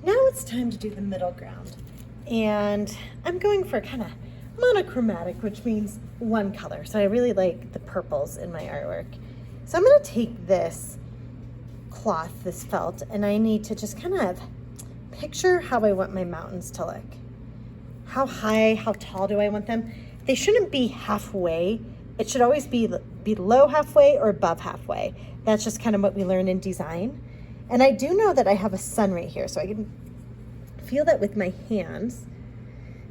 Now it's time to do the middle ground. And I'm going for kind of monochromatic, which means one color. So I really like the purples in my artwork. So I'm gonna take this cloth, this felt, and I need to just kind of picture how I want my mountains to look. How high, how tall do I want them? They shouldn't be halfway. It should always be below halfway or above halfway. That's just kind of what we learn in design. And I do know that I have a sun right here, so I can feel that with my hands.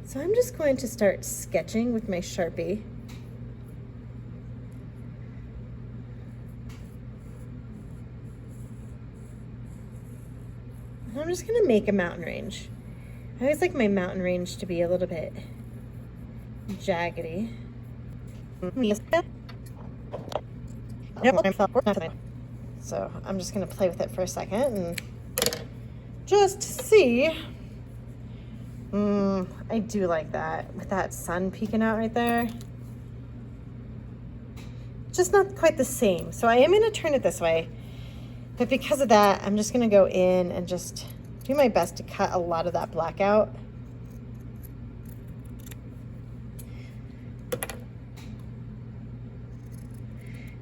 So I'm just going to start sketching with my Sharpie. And I'm just gonna make a mountain range. I always like my mountain range to be a little bit jaggedy. So I'm just gonna play with it for a second and just see. I do like that, with that sun peeking out right there. Just not quite the same. So I am gonna turn it this way, but because of that, I'm just gonna go in and just do my best to cut a lot of that black out.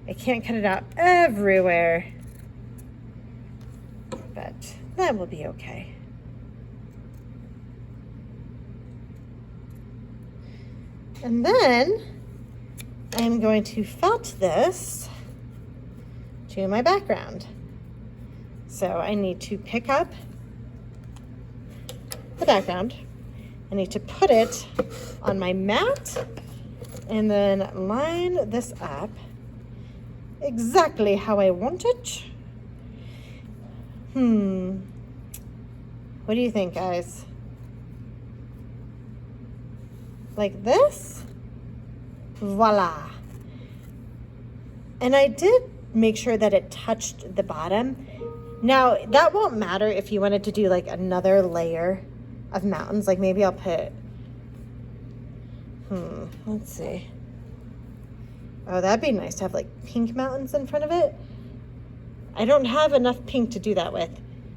I can't cut it out everywhere, but that will be okay. And then I'm going to felt this to my background. So I need to pick up the background. I need to put it on my mat and then line this up exactly how I want it. What do you think, guys? Like this? Voila. And I did make sure that it touched the bottom. Now, that won't matter if you wanted to do like another layer of mountains. Like maybe I'll put, let's see. Oh, that'd be nice to have like pink mountains in front of it. I don't have enough pink to do that with.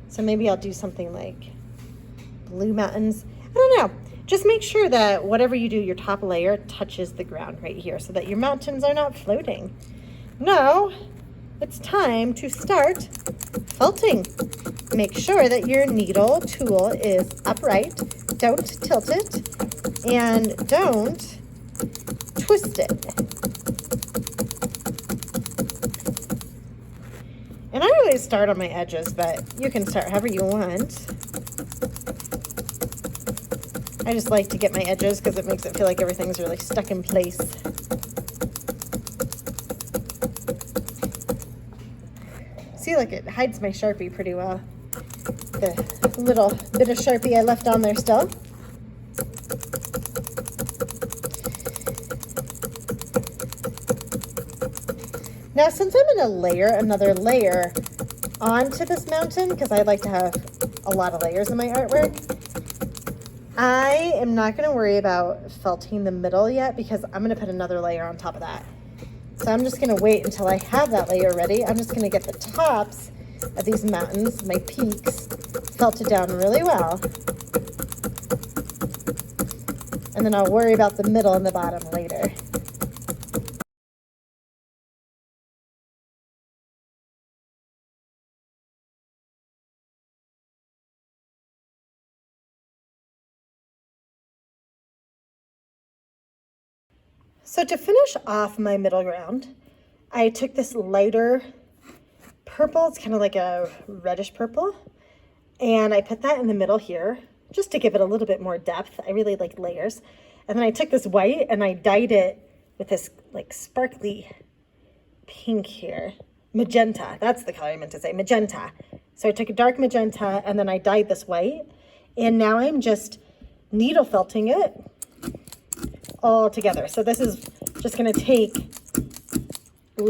So maybe I'll do something like blue mountains. I don't know. Just make sure that whatever you do, your top layer touches the ground right here so that your mountains are not floating. Now, it's time to start felting. Make sure that your needle tool is upright. Don't tilt it and don't twist it. And I always start on my edges, but you can start however you want. I just like to get my edges because it makes it feel like everything's really stuck in place. See, look, it hides my Sharpie pretty well. The little bit of Sharpie I left on there still. Now, since I'm going to layer another layer onto this mountain, because I like to have a lot of layers in my artwork, I am not going to worry about felting the middle yet because I'm going to put another layer on top of that. So I'm just going to wait until I have that layer ready. I'm just going to get the tops of these mountains, my peaks, felted down really well. And then I'll worry about the middle and the bottom later. So to finish off my middle ground, I took this lighter purple, it's kind of like a reddish purple, and I put that in the middle here, just to give it a little bit more depth. I really like layers. And then I took this white and I dyed it with this like sparkly pink here. Magenta, that's the color I meant to say, magenta. So I took a dark magenta and then I dyed this white, and now I'm just needle felting it all together. So this is just going to take a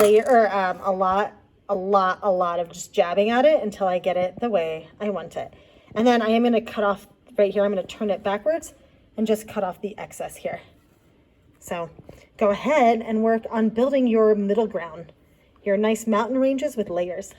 lot of just jabbing at it until I get it the way I want it. And then I am going to cut off right here. I'm going to turn it backwards and just cut off the excess here. So go ahead and work on building your middle ground, your nice mountain ranges with layers.